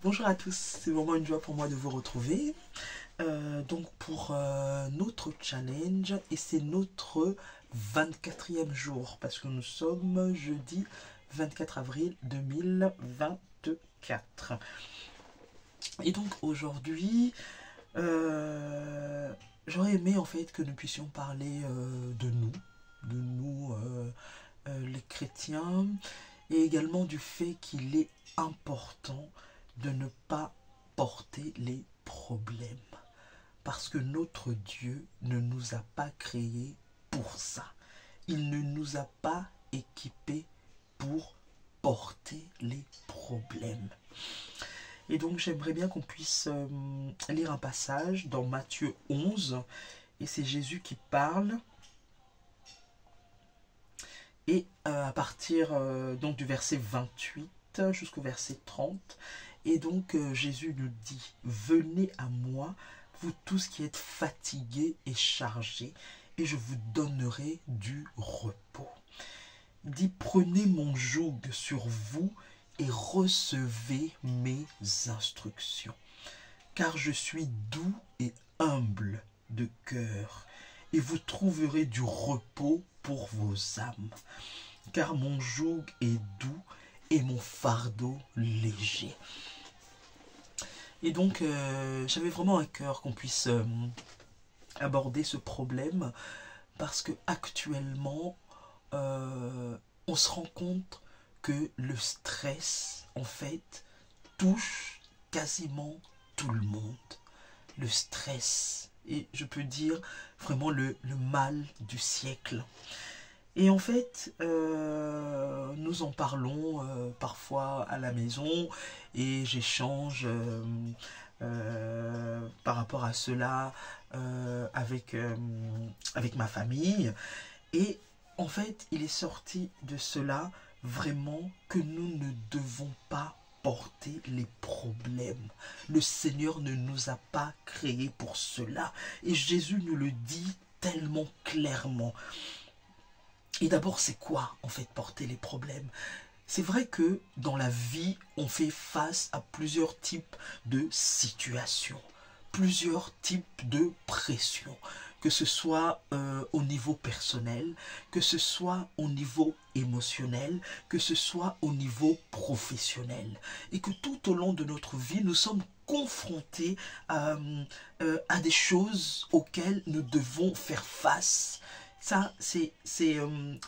Bonjour à tous, c'est vraiment une joie pour moi de vous retrouver. Donc pour notre challenge, et c'est notre 24e jour, parce que nous sommes jeudi 24 avril 2024. Et donc aujourd'hui, j'aurais aimé en fait que nous puissions parler de nous, les chrétiens, et également du fait qu'il est important de ne pas porter les problèmes. Parce que notre Dieu ne nous a pas créés pour ça. Il ne nous a pas équipés pour porter les problèmes. Et donc j'aimerais bien qu'on puisse lire un passage dans Matthieu 11. Et c'est Jésus qui parle. Et à partir donc du verset 28 jusqu'au verset 30. Et donc Jésus nous dit, venez à moi, vous tous qui êtes fatigués et chargés, et je vous donnerai du repos. Il dit, prenez mon joug sur vous et recevez mes instructions. Car je suis doux et humble de cœur, et vous trouverez du repos pour vos âmes. Car mon joug est doux et mon fardeau léger. Et donc, j'avais vraiment à cœur qu'on puisse aborder ce problème, parce que actuellement, on se rend compte que le stress, en fait, touche quasiment tout le monde. Le stress, et je peux dire vraiment le mal du siècle. Et en fait, nous en parlons parfois à la maison, et j'échange par rapport à cela avec ma famille. Et en fait, il est sorti de cela vraiment que nous ne devons pas porter les problèmes. Le Seigneur ne nous a pas créés pour cela. Et Jésus nous le dit tellement clairement. Et d'abord, c'est quoi, en fait, porter les problèmes? C'est vrai que dans la vie, on fait face à plusieurs types de situations, plusieurs types de pressions, que ce soit au niveau personnel, que ce soit au niveau émotionnel, que ce soit au niveau professionnel. Et que tout au long de notre vie, nous sommes confrontés à des choses auxquelles nous devons faire face. Ça, c'est une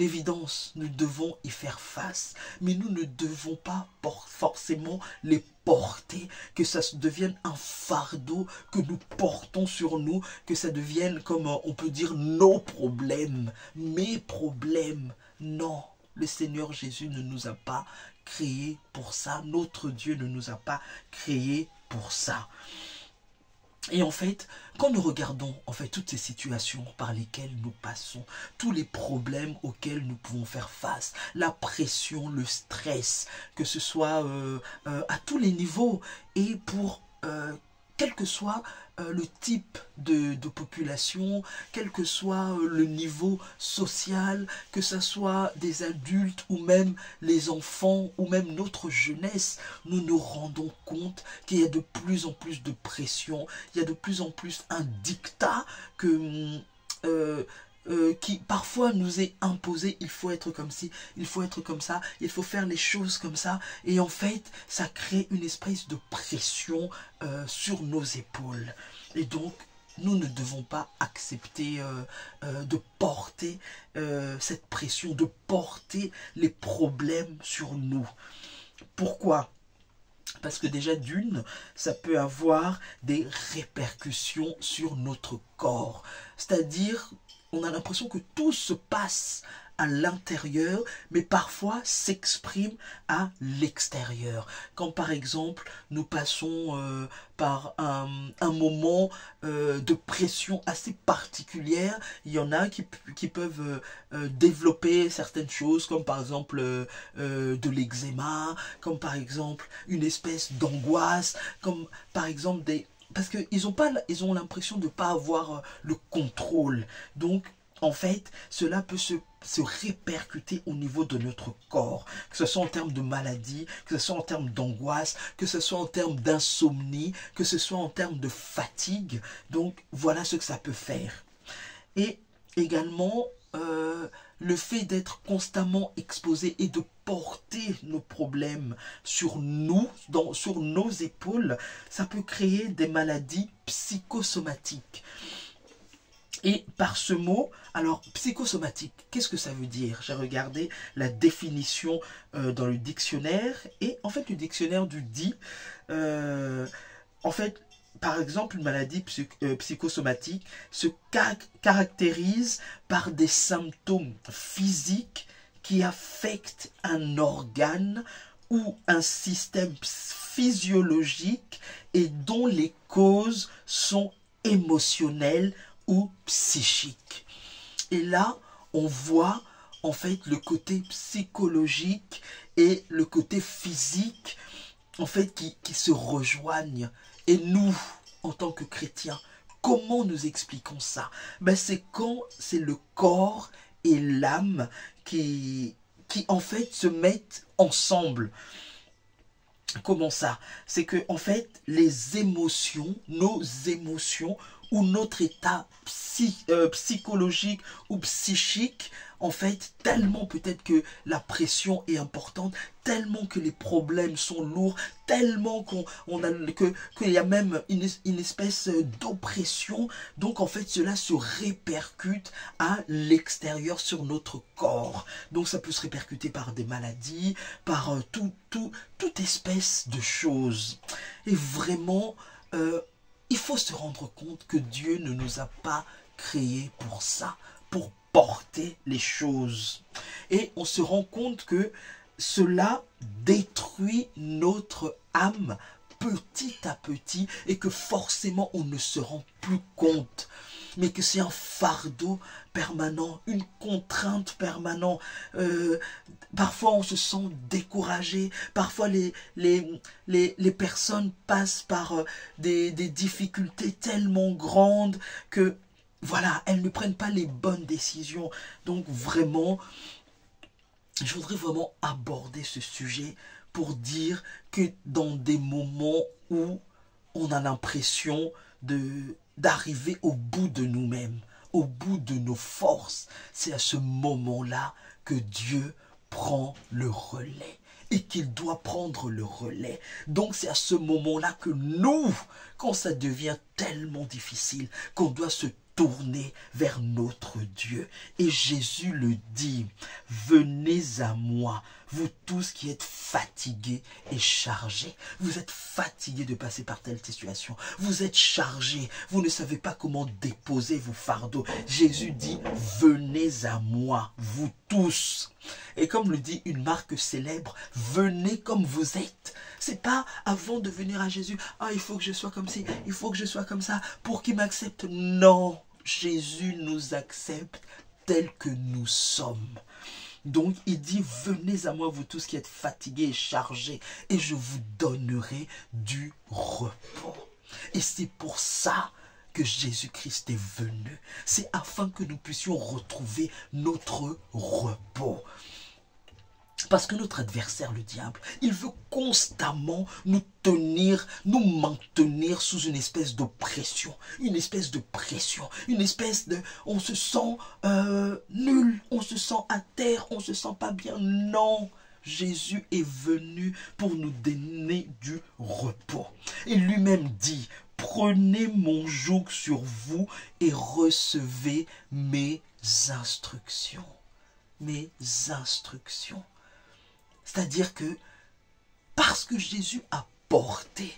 évidence, nous devons y faire face, mais nous ne devons pas forcément les porter, que ça devienne un fardeau que nous portons sur nous, que ça devienne, comme on peut dire, nos problèmes, mes problèmes. Non, le Seigneur Jésus ne nous a pas créés pour ça, notre Dieu ne nous a pas créés pour ça. Et en fait, quand nous regardons en fait toutes ces situations par lesquelles nous passons, tous les problèmes auxquels nous pouvons faire face, la pression, le stress, que ce soit à tous les niveaux, et pour quel que soit le type de population, quel que soit le niveau social, que ce soit des adultes ou même les enfants ou même notre jeunesse, nous nous rendons compte qu'il y a de plus en plus de pression, il y a de plus en plus un dictat que qui parfois nous est imposé. Il faut être comme ci, il faut être comme ça, il faut faire les choses comme ça, et en fait ça crée une espèce de pression sur nos épaules. Et donc nous ne devons pas accepter de porter cette pression, de porter les problèmes sur nous. Pourquoi ? Parce que déjà d'une, ça peut avoir des répercussions sur notre corps. C'est-à-dire, on a l'impression que tout se passe à l'intérieur, mais parfois s'exprime à l'extérieur. Quand par exemple, nous passons par un moment de pression assez particulière, il y en a qui peuvent développer certaines choses, comme par exemple de l'eczéma, comme par exemple une espèce d'angoisse, comme par exemple des... Parce qu'ils ont l'impression de ne pas avoir le contrôle. Donc, en fait, cela peut se répercuter au niveau de notre corps, que ce soit en termes de maladie, que ce soit en termes d'angoisse, que ce soit en termes d'insomnie, que ce soit en termes de fatigue. Donc, voilà ce que ça peut faire. Et également, le fait d'être constamment exposé et de porter nos problèmes sur nous, sur nos épaules, ça peut créer des maladies psychosomatiques. Et par ce mot, alors psychosomatique, qu'est-ce que ça veut dire? J'ai regardé la définition dans le dictionnaire, et en fait le dictionnaire nous dit, en fait, par exemple, une maladie psychosomatique se caractérise par des symptômes physiques qui affectent un organe ou un système physiologique et dont les causes sont émotionnelles ou psychiques. Et là, on voit en fait le côté psychologique et le côté physique en fait qui se rejoignent. Et nous, en tant que chrétiens, comment nous expliquons ça? Ben, c'est quand c'est le corps et l'âme qui en fait se mettent ensemble. Comment ça? C'est que en fait, les émotions, nos émotions ou notre état psychologique ou psychique, en fait, tellement peut-être que la pression est importante, tellement que les problèmes sont lourds, tellement qu'il y a même une espèce d'oppression. Donc en fait, cela se répercute à l'extérieur sur notre corps. Donc ça peut se répercuter par des maladies, par toute espèce de choses. Et vraiment, il faut se rendre compte que Dieu ne nous a pas créés pour ça, pour porter les choses. Et on se rend compte que cela détruit notre âme petit à petit et que forcément on ne se rend plus compte. Mais que c'est un fardeau permanent, une contrainte permanente. Parfois on se sent découragé, parfois les personnes passent par des difficultés tellement grandes que voilà, elles ne prennent pas les bonnes décisions. Donc vraiment, je voudrais vraiment aborder ce sujet pour dire que dans des moments où on a l'impression d'arriver au bout de nous-mêmes, au bout de nos forces, c'est à ce moment-là que Dieu prend le relais et qu'il doit prendre le relais. Donc c'est à ce moment-là que nous, quand ça devient tellement difficile, qu'on doit se tourner vers notre Dieu. Et Jésus le dit, venez à moi, vous tous qui êtes fatigués et chargés. Vous êtes fatigués de passer par telle situation. Vous êtes chargés, vous ne savez pas comment déposer vos fardeaux. Jésus dit, venez à moi, vous tous. Et comme le dit une marque célèbre, venez comme vous êtes. C'est pas avant de venir à Jésus, ah il faut que je sois comme ci, il faut que je sois comme ça, pour qu'il m'accepte. Non, Jésus nous accepte tels que nous sommes. Donc il dit, venez à moi vous tous qui êtes fatigués et chargés, et je vous donnerai du repos. Et c'est pour ça que Jésus-Christ est venu. C'est afin que nous puissions retrouver notre repos. Parce que notre adversaire, le diable, il veut constamment nous tenir, nous maintenir sous une espèce d'oppression, une espèce de pression, une espèce de... On se sent nul, on se sent à terre, on se sent pas bien. Non, Jésus est venu pour nous donner du repos. Et lui-même dit, prenez mon joug sur vous et recevez mes instructions. Mes instructions. C'est-à-dire que parce que Jésus a porté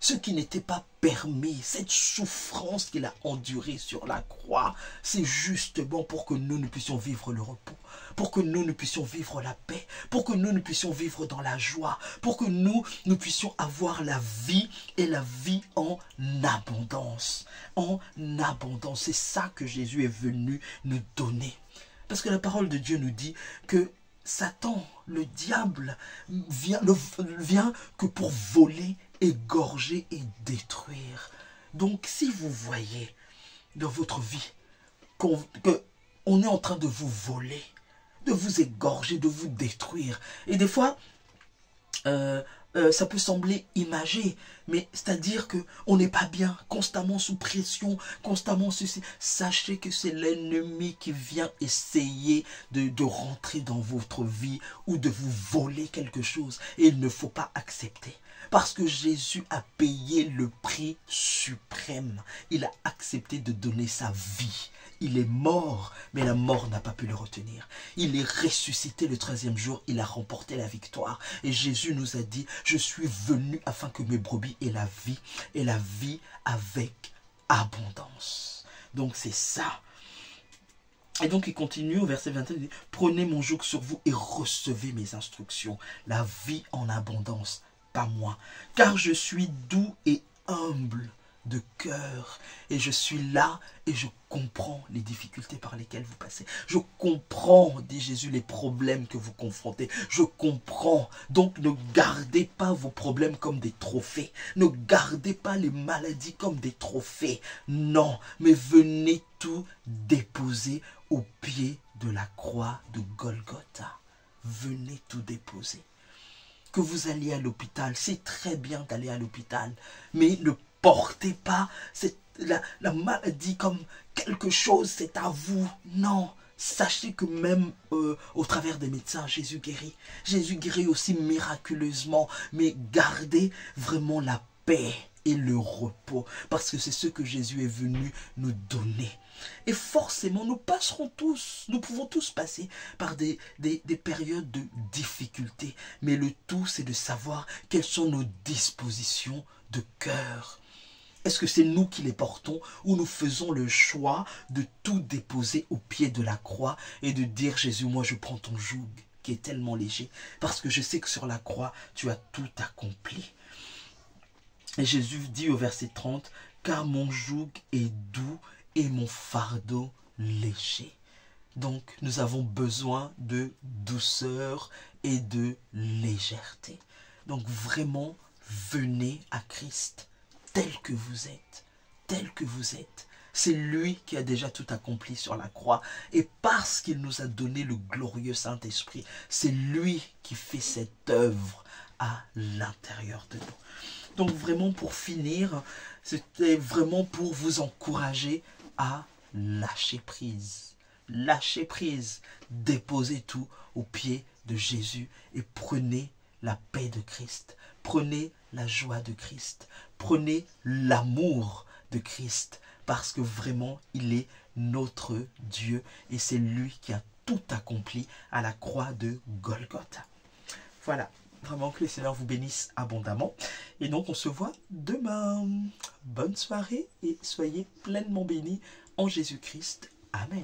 ce qui n'était pas permis, cette souffrance qu'il a endurée sur la croix, c'est justement pour que nous ne puissions vivre le repos, pour que nous ne puissions vivre la paix, pour que nous ne puissions vivre dans la joie, pour que nous puissions avoir la vie et la vie en abondance. En abondance, c'est ça que Jésus est venu nous donner. Parce que la parole de Dieu nous dit que Satan, le diable, vient que pour voler, égorger et détruire. Donc si vous voyez dans votre vie que on est en train de vous voler, de vous égorger, de vous détruire. Et des fois, ça peut sembler imagé, mais c'est-à-dire que on n'est pas bien, constamment sous pression, constamment ceci. Sachez que c'est l'ennemi qui vient essayer de rentrer dans votre vie ou de vous voler quelque chose. Et il ne faut pas accepter. Parce que Jésus a payé le prix suprême. Il a accepté de donner sa vie. Il est mort, mais la mort n'a pas pu le retenir. Il est ressuscité le 13e jour, il a remporté la victoire. Et Jésus nous a dit, je suis venu afin que mes brebis aient la vie avec abondance. Donc c'est ça. Et donc il continue au verset 21, il dit, prenez mon joug sur vous et recevez mes instructions. La vie en abondance, pas moi. Car je suis doux et humble de cœur, et je suis là et je comprends les difficultés par lesquelles vous passez. Je comprends, dit Jésus, les problèmes que vous confrontez. Je comprends. Donc ne gardez pas vos problèmes comme des trophées. Ne gardez pas les maladies comme des trophées. Non, mais venez tout déposer au pied de la croix de Golgotha. Venez tout déposer. Que vous alliez à l'hôpital, c'est très bien d'aller à l'hôpital, mais ne portez pas la maladie comme quelque chose, c'est à vous. Non, sachez que même au travers des médecins, Jésus guérit. Jésus guérit aussi miraculeusement, mais gardez vraiment la paix et le repos, parce que c'est ce que Jésus est venu nous donner. Et forcément, nous passerons tous, nous pouvons tous passer par des périodes de difficulté, mais le tout, c'est de savoir quelles sont nos dispositions de cœur. Est-ce que c'est nous qui les portons ou nous faisons le choix de tout déposer au pied de la croix et de dire, Jésus, moi je prends ton joug qui est tellement léger, parce que je sais que sur la croix, tu as tout accompli. Et Jésus dit au verset 30, « Car mon joug est doux et mon fardeau léger. » Donc, nous avons besoin de douceur et de légèreté. Donc, vraiment, venez à Christ tel que vous êtes, tel que vous êtes. C'est lui qui a déjà tout accompli sur la croix. Et parce qu'il nous a donné le glorieux Saint-Esprit, c'est lui qui fait cette œuvre à l'intérieur de nous. Donc vraiment pour finir, c'était vraiment pour vous encourager à lâcher prise. Lâchez prise, déposez tout au pied de Jésus et prenez la paix de Christ. Prenez la joie de Christ. Prenez l'amour de Christ parce que vraiment il est notre Dieu et c'est lui qui a tout accompli à la croix de Golgotha. Voilà. Vraiment que le Seigneur vous bénisse abondamment. Et donc on se voit demain. Bonne soirée et soyez pleinement bénis en Jésus-Christ. Amen.